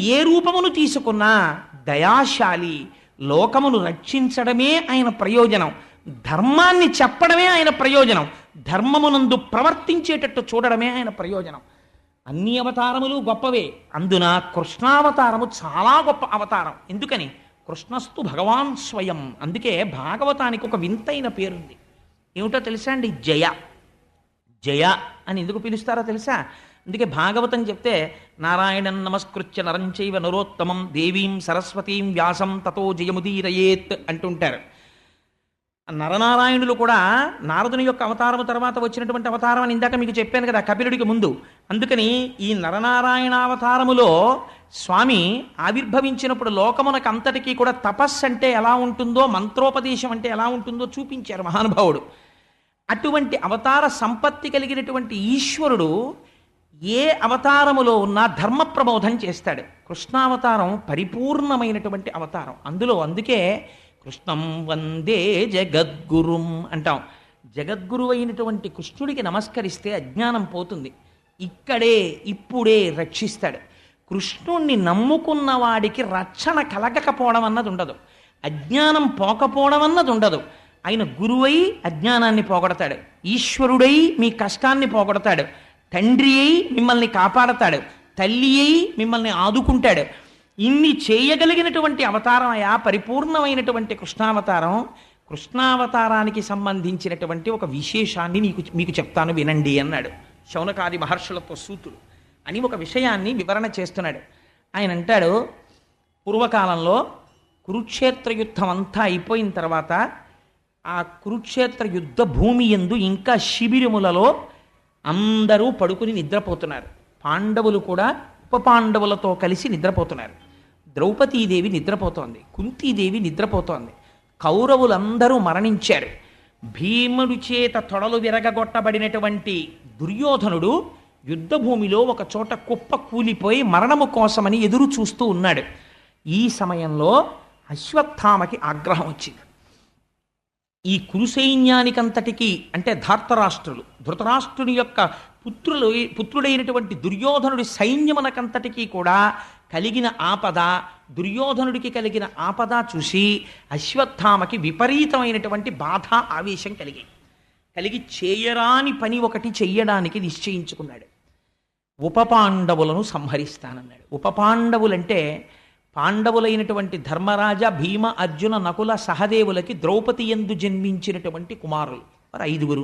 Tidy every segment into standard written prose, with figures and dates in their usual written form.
ఏ రూపమును తీసుకున్నా దయాశాలి, లోకమును రక్షించడమే ఆయన ప్రయోజనం, ధర్మాన్ని చెప్పడమే ఆయన ప్రయోజనం, ధర్మమునందు ప్రవర్తించేటట్టు చూడడమే ఆయన ప్రయోజనం. అన్ని అవతారములు గొప్పవే, అందున కృష్ణావతారము చాలా గొప్ప అవతారం. ఎందుకని? కృష్ణస్తు భగవాన్ స్వయం. అందుకే భాగవతానికి ఒక వింతైన పేరుంది. ఏమిటో తెలుసా అండి? జయ. జయ అని ఎందుకు పిలుస్తారో తెలుసా? అందుకే భాగవతం చెప్తే నారాయణం నమస్కృత్య నరం చైవ నరోత్తమం దేవీం సరస్వతీం వ్యాసం తతో జయముదీరయేత్ అంటుంటారు. నరనారాయణులు కూడా నారదుని యొక్క అవతారం తర్వాత వచ్చినటువంటి అవతారం అని ఇందాక మీకు చెప్పాను కదా, కపిలుడికి ముందు. అందుకని ఈ నరనారాయణావతారములో స్వామి ఆవిర్భవించినప్పుడు లోకమునకు అంతటికీ కూడా తపస్సు అంటే ఎలా ఉంటుందో, మంత్రోపదేశం అంటే ఎలా ఉంటుందో చూపించారు మహానుభావుడు. అటువంటి అవతార సంపత్తి కలిగినటువంటి ఈశ్వరుడు ఏ అవతారములో ఉన్నా ధర్మ ప్రబోధం చేస్తాడు. కృష్ణావతారం పరిపూర్ణమైనటువంటి అవతారం. అందుకే కృష్ణం వందే జగద్గురుం అంటాం. జగద్గురు అయినటువంటి కృష్ణుడికి నమస్కరిస్తే అజ్ఞానం పోతుంది, ఇక్కడే ఇప్పుడే రక్షిస్తాడు. కృష్ణుణ్ణి నమ్ముకున్న వాడికి రక్షణ కలగకపోవడం అన్నది ఉండదు, అజ్ఞానం పోకపోవడం అన్నది ఉండదు. ఆయన గురువై అజ్ఞానాన్ని పోగొడతాడు, ఈశ్వరుడై మీ కష్టాన్ని పోగొడతాడు, తండ్రి అయి మిమ్మల్ని కాపాడతాడు, తల్లి అయి మిమ్మల్ని ఆదుకుంటాడు. ఇన్ని చేయగలిగినటువంటి అవతారం అయా పరిపూర్ణమైనటువంటి కృష్ణావతారం. కృష్ణావతారానికి సంబంధించినటువంటి ఒక విశేషాన్ని మీకు చెప్తాను వినండి అన్నాడు శౌనకాది మహర్షులతో సూతుడు అని ఒక విషయాన్ని వివరణ చేస్తున్నాడు. ఆయన అంటాడు, పూర్వకాలంలో కురుక్షేత్ర యుద్ధం అంతా అయిపోయిన తర్వాత ఆ కురుక్షేత్ర యుద్ధ భూమి యందు ఇంకా శిబిరములలో అందరూ పడుకుని నిద్రపోతున్నారు. పాండవులు కూడా ఉప పాండవులతో కలిసి నిద్రపోతున్నారు. ద్రౌపదీదేవి నిద్రపోతోంది, కుంతీదేవి నిద్రపోతోంది. కౌరవులందరూ మరణించారు. భీముడి చేత తొడలు విరగగొట్టబడినటువంటి దుర్యోధనుడు యుద్ధభూమిలో ఒక చోట కుప్ప కూలిపోయి మరణము కోసమని ఎదురు చూస్తూ ఉన్నాడు. ఈ సమయంలో అశ్వత్థామకి ఆగ్రహం వచ్చింది. ఈ కురుసైన్యానికంతటికీ అంటే ధృతరాష్ట్రుని యొక్క పుత్రుడైనటువంటి దుర్యోధనుడి సైన్యమునకంతటికీ కూడా కలిగిన ఆపద, దుర్యోధనుడికి కలిగిన ఆపద చూసి అశ్వత్థామకి విపరీతమైనటువంటి బాధ, ఆవేశం కలిగి చేయరాని పని ఒకటి చెయ్యడానికి నిశ్చయించుకున్నాడు. ఉపపాండవులను సంహరిస్తానన్నాడు. ఉపపాండవులంటే పాండవులైనటువంటి ధర్మరాజ, భీమ, అర్జున, నకుల, సహదేవులకి ద్రౌపది యందు జన్మించినటువంటి కుమారులు వారు 5.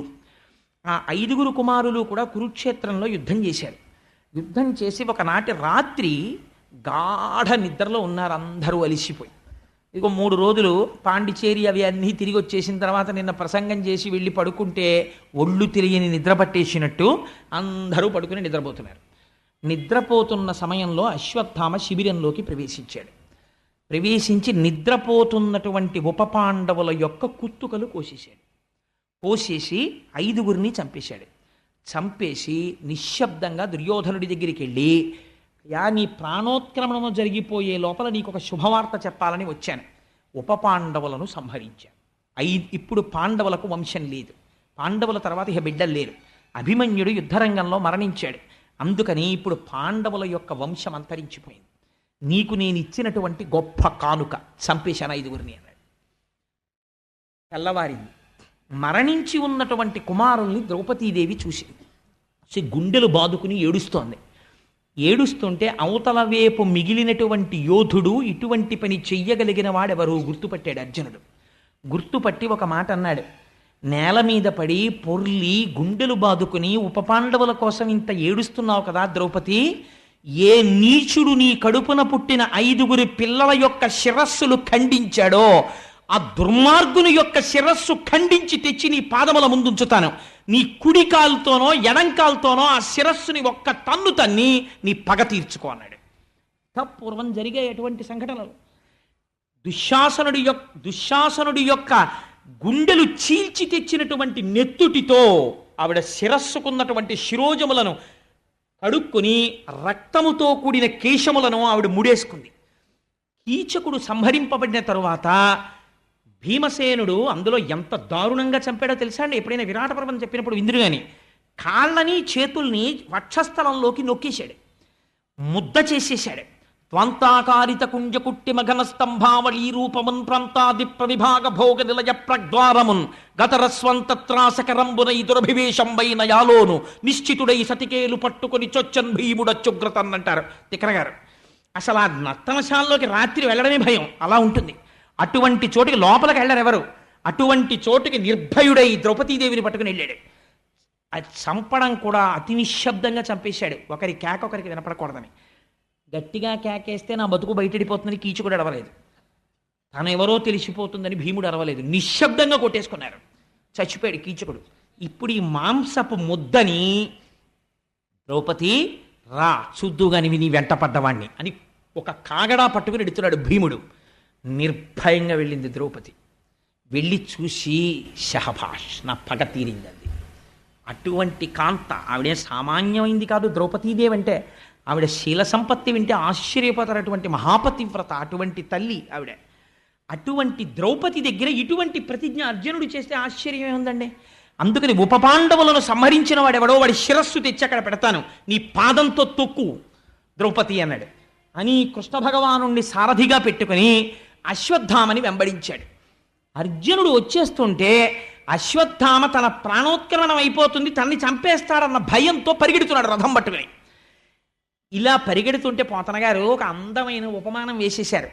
ఆ 5 కుమారులు కూడా కురుక్షేత్రంలో యుద్ధం చేశారు. యుద్ధం చేసి ఒకనాటి రాత్రి గాఢ నిద్రలో ఉన్నారు అందరూ అలిసిపోయి. ఇక 3 రోజులు పాండిచేరి అవి అన్నీ తిరిగి వచ్చేసిన తర్వాత నిన్న ప్రసంగం చేసి వెళ్ళి పడుకుంటే ఒళ్ళు తెలియని నిద్ర పట్టేసినట్టు అందరూ పడుకుని నిద్రపోతున్నారు. నిద్రపోతున్న సమయంలో అశ్వత్థామ శిబిరంలోకి ప్రవేశించి నిద్రపోతున్నటువంటి ఉపపాండవుల యొక్క కుత్తుకలు కోసేసి 5 చంపేశాడు. చంపేసి నిశ్శబ్దంగా దుర్యోధనుడి దగ్గరికి వెళ్ళి, నీ ప్రాణోత్క్రమణము జరిగిపోయే లోపల నీకు ఒక శుభవార్త చెప్పాలని వచ్చాను. ఉపపాండవులను సంహరించాను. ఇప్పుడు పాండవులకు వంశం లేదు, పాండవుల తర్వాత ఇక బిడ్డలు లేరు. అభిమన్యుడు యుద్ధరంగంలో మరణించాడు. అందుకని ఇప్పుడు పాండవుల యొక్క వంశం అంతరించిపోయింది. నీకు నేను ఇచ్చినటువంటి గొప్ప కానుక చంపేశాను 5 అన్నాడు. తెల్లవారింది. మరణించి ఉన్నటువంటి కుమారుల్ని ద్రౌపదీదేవి చూసి గుండెలు బాదుకుని ఏడుస్తుంటే అవతల వైపు మిగిలినటువంటి యోధుడు ఇటువంటి పని చెయ్యగలిగిన వాడెవరు గుర్తుపట్టాడు అర్జునుడు. గుర్తుపట్టి ఒక మాట అన్నాడు, నేల మీద పడి పొర్లి గుండెలు బాదుకుని ఉపపాండవుల కోసం ఇంత ఏడుస్తున్నావు కదా ద్రౌపది, ఏ నీచుడు నీ కడుపున పుట్టిన 5 పిల్లల యొక్క శిరస్సులు ఖండించాడో ఆ దుర్మార్గుని యొక్క శిరస్సు ఖండించి తెచ్చి నీ పాదముల ముందుంచుతాను. నీ కుడి కాలుతోనో ఎడంకాలతోనో ఆ శిరస్సుని ఒక్క తన్ను తన్ని నీ పగ తీర్చుకో అన్నాడు. పూర్వం జరిగే అటువంటి సంఘటనలు. దుశ్శాసనుడి యొక్క గుండెలు చీల్చి తెచ్చినటువంటి నెత్తుటితో ఆవిడ శిరస్సుకున్నటువంటి శిరోజములను కడుక్కుని రక్తముతో కూడిన కేశములను ఆవిడ ముడేసుకుంది. కీచకుడు సంహరింపబడిన తరువాత భీమసేనుడు అందులో ఎంత దారుణంగా చంపాడో తెలుసా అండి? ఎప్పుడైనా విరాట పర్వం చెప్పినప్పుడు విందురు కానీ కాళ్ళని చేతుల్ని వక్షస్థలంలోకి నొక్కేశాడు, ముద్ద చేసేశాడు. త్వాంతాకారిత కుంజకుట్టి మఘన స్తంభావళీ రూపమున్ ప్రాంతాది ప్రవిభాగ భోగ నిలయ ప్రద్వారమున్ గతరస్వంతత్రాసకరంబున ఇదురభివేశంబైన యాలోను నిశ్చితుడై సతికేలు పట్టుకొని చొచ్చన్ భీముడచ్చుగ్రతన్ అంటారు తిక్కరగారు. అసలు ఆ నర్తనశాలలోకి రాత్రి వెళ్ళడమే భయం, అలా ఉంటుంది. అటువంటి చోటుకి లోపలికి వెళ్ళరు ఎవరు. అటువంటి చోటుకి నిర్భయుడై ద్రౌపదీదేవిని పట్టుకుని వెళ్ళాడు. అది చంపడం కూడా అతి నిశ్శబ్దంగా చంపేశాడు. ఒకరి కేక ఒకరికి వినపడకూడదని. గట్టిగా కేకేస్తే నా బతుకు బయటడిపోతుందని కీచుకుడు అడవలేదు, తనెవరో తెలిసిపోతుందని భీముడు అరవలేదు. నిశ్శబ్దంగా కొట్టేసుకున్నారు. చచ్చిపోయాడు కీచకుడు. ఇప్పుడు ఈ మాంసపు ముద్దని ద్రౌపది రా చూద్దుగాని నీ వెంట పడ్డవాణ్ణి అని ఒక కాగడా పట్టుకుని ఎడుతున్నాడు భీముడు. నిర్భయంగా వెళ్ళింది ద్రౌపది. వెళ్ళి చూసి షహభాష్, నా పగ తీరిందండి. అటువంటి కాంత, ఆవిడే సామాన్యమైంది కాదు ద్రౌపదీదేవి అంటే. ఆవిడ శీల సంపత్తి వింటే ఆశ్చర్యపోతారటువంటి మహాపతివ్రత, అటువంటి తల్లి ఆవిడ. అటువంటి ద్రౌపది దగ్గర ఇటువంటి ప్రతిజ్ఞ అర్జునుడు చేస్తే ఆశ్చర్యమే ఉందండి. అందుకని ఉపపాండవులను సంహరించిన వాడెవడో వాడి శిరస్సు తెచ్చి అక్కడ పెడతాను, నీ పాదంతో తొక్కు ద్రౌపది అన్నాడు. అని కృష్ణ భగవానుణ్ణి సారథిగా పెట్టుకుని అశ్వత్థామని వెంబడించాడు. అర్జునుడు వచ్చేస్తుంటే అశ్వత్థామ తన ప్రాణోత్క్రమణం అయిపోతుంది, తనని చంపేస్తాడన్న భయంతో పరిగెడుతున్నాడు రథం పట్టుకుని. ఇలా పరిగెడుతుంటే పోతన గారు ఒక అందమైన ఉపమానం వేసేశారు.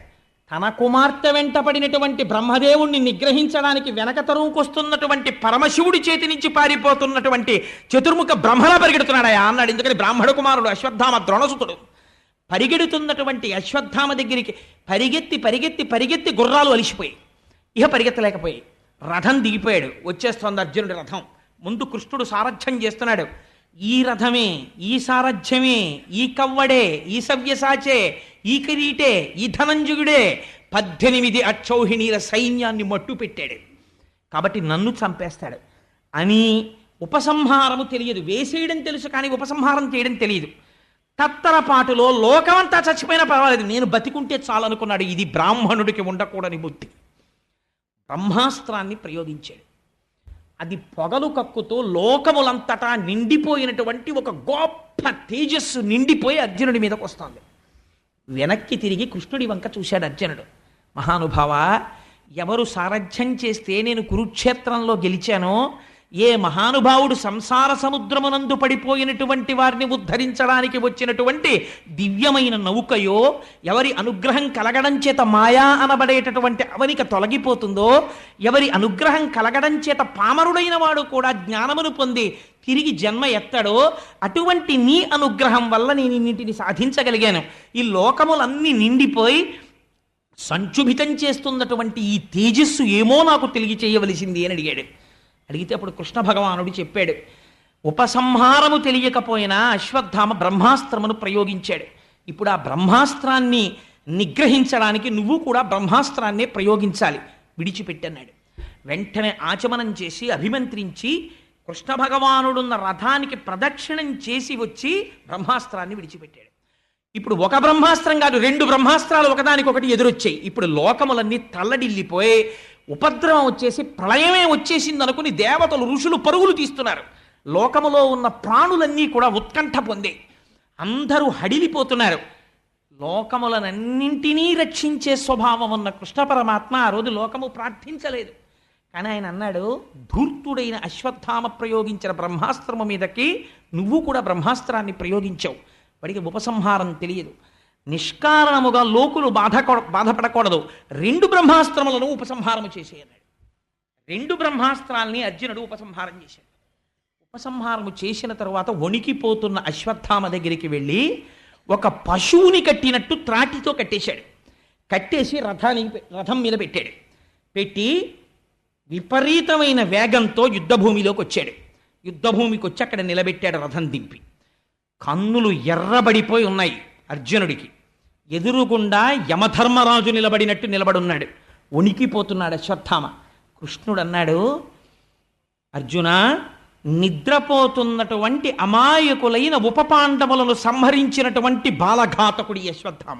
తన కుమార్తె వెంట పడినటువంటి బ్రహ్మదేవుణ్ణి నిగ్రహించడానికి వెనక తరువుకొస్తున్నటువంటి పరమశివుడి చేతి నుంచి పారిపోతున్నటువంటి చతుర్ముఖ బ్రహ్మలా పరిగెడుతున్నాడయా అన్నాడు. ఎందుకని బ్రాహ్మణ కుమారుడు అశ్వత్థామ ద్రోణసుతుడు. పరిగెడుతున్నటువంటి అశ్వత్థామ దగ్గరికి పరిగెత్తి పరిగెత్తి పరిగెత్తి గుర్రాలు అలిసిపోయి ఇహ పరిగెత్తలేకపోయి రథం దిగిపోయాడు. వచ్చేస్తోంది అర్జునుడి రథం. ముందు కృష్ణుడు సారథ్యం చేస్తున్నాడు. ఈ రథమే, ఈ సారథ్యమే, ఈ కవ్వడే, ఈ సవ్యసాచే, ఈ కిరీటే, ఈ ధనంజయుడే 18 అక్షౌహిణీల సైన్యాన్ని మట్టు పెట్టాడు. కాబట్టి నన్ను చంపేస్తాడు అని ఉపసంహారము తెలియదు. వేసేయడం తెలుసు కానీ ఉపసంహారం చేయడం తెలియదు. తత్తరపాటులో లోకమంతా చచ్చిపోయినా పర్వాలేదు, నేను బతికుంటే చాలనుకున్నాడు. ఇది బ్రాహ్మణుడికి ఉండకూడని బుద్ధి. బ్రహ్మాస్త్రాన్ని ప్రయోగించాడు. అది పొగలు కక్కుతూ లోకములంతటా నిండిపోయినటువంటి ఒక గొప్ప తేజస్సు నిండిపోయి అర్జునుడి మీదకి వస్తుంది. వెనక్కి తిరిగి కృష్ణుడి వంక చూశాడు అర్జునుడు. మహానుభావ, ఎవరు సారథ్యం చేస్తే నేను కురుక్షేత్రంలో గెలిచానో, ఏ మహానుభావుడు సంసార సముద్రమునందు పడిపోయినటువంటి వారిని ఉద్ధరించడానికి వచ్చినటువంటి దివ్యమైన నౌకయో, ఎవరి అనుగ్రహం కలగడం చేత మాయా అనబడేటటువంటి అవనిక తొలగిపోతుందో, ఎవరి అనుగ్రహం కలగడం చేత పామరుడైన వాడు కూడా జ్ఞానమును పొంది తిరిగి జన్మ ఎత్తడో, అటువంటి నీ అనుగ్రహం వల్ల నేను ఇన్నింటిని సాధించగలిగాను. ఈ లోకములన్నీ నిండిపోయి సంచుభితం చేస్తున్నటువంటి ఈ తేజస్సు ఏమో నాకు తెలియచేయవలసింది అని అడిగాడు. అడిగితే అప్పుడు కృష్ణ భగవానుడు చెప్పాడు. ఉపసంహారము తెలియకపోయినా అశ్వత్థామ బ్రహ్మాస్త్రమును ప్రయోగించాడు. ఇప్పుడు ఆ బ్రహ్మాస్త్రాన్ని నిగ్రహించడానికి నువ్వు కూడా బ్రహ్మాస్త్రాన్నే ప్రయోగించాలి, విడిచిపెట్టన్నాడు. వెంటనే ఆచమనం చేసి అభిమంత్రించి కృష్ణ భగవానుడున్న రథానికి ప్రదక్షిణం చేసి వచ్చి బ్రహ్మాస్త్రాన్ని విడిచిపెట్టాడు. ఇప్పుడు ఒక బ్రహ్మాస్త్రం కాదు, 2 బ్రహ్మాస్త్రాలు ఒకదానికొకటి ఎదురొచ్చాయి. ఇప్పుడు లోకములన్నీ తల్లడిల్లిపోయి ఉపద్రవం వచ్చేసి ప్రళయమే వచ్చేసింది అనుకుని దేవతలు ఋషులు పరుగులు తీస్తున్నారు. లోకములో ఉన్న ప్రాణులన్నీ కూడా ఉత్కంఠ పొందే అందరూ హడిలిపోతున్నారు. లోకములనన్నింటినీ రక్షించే స్వభావం ఉన్న కృష్ణ పరమాత్మ ఆ రోజు లోకము ప్రార్థించలేదు. కానీ ఆయన అన్నాడు, ధూర్తుడైన అశ్వత్థామ ప్రయోగించిన బ్రహ్మాస్త్రము మీదకి నువ్వు కూడా బ్రహ్మాస్త్రాన్ని ప్రయోగించావు. వాడికి ఉపసంహారం తెలియదు. నిష్కారణముగా లోకులు బాధపడకూడదు. 2 బ్రహ్మాస్త్రములను ఉపసంహారము చేసేయన్నాడు. 2 బ్రహ్మాస్త్రాల్ని అర్జునుడు ఉపసంహారం చేశాడు. ఉపసంహారము చేసిన తరువాత వణికిపోతున్న అశ్వత్థామ దగ్గరికి వెళ్ళి ఒక పశువుని కట్టినట్టు త్రాటితో కట్టేశాడు. కట్టేసి రథం మీద పెట్టాడు. పెట్టి విపరీతమైన వేగంతో యుద్ధభూమిలోకి వచ్చాడు. యుద్ధభూమికి వచ్చి అక్కడ నిలబెట్టాడు రథం దింపి. కన్నులు ఎర్రబడిపోయి ఉన్నాయి అర్జునుడికి. ఎదురుగుండా యమధర్మరాజు నిలబడినట్టు నిలబడున్నాడు. వణికిపోతున్నాడు అశ్వత్థామ. కృష్ణుడు అన్నాడు, అర్జున, నిద్రపోతున్నటువంటి అమాయకులైన ఉపపాండవులను సంహరించినటువంటి బాలఘాతకుడి అశ్వత్థామ.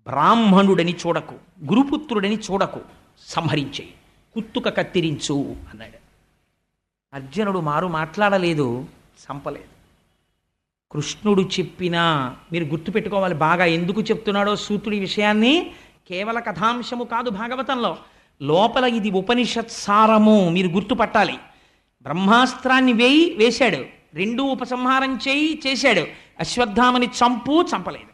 బ్రాహ్మణుడని చూడకు, గురుపుత్రుడని చూడకు, సంహరించేయి, కుత్తుక కత్తిరించు అన్నాడు. అర్జునుడు మాట్లాడలేదు, చంపలేదు. కృష్ణుడు చెప్పినా మీరు గుర్తుపెట్టుకోవాలి బాగా, ఎందుకు చెప్తున్నాడో సూతుడి విషయాన్ని. కేవల కథాంశము కాదు భాగవతంలో, లోపల ఇది ఉపనిషత్ సారము మీరు గుర్తుపట్టాలి. బ్రహ్మాస్త్రాన్ని వేశాడు, రెండూ ఉపసంహారం చేశాడు. అశ్వత్థామని చంపలేదు.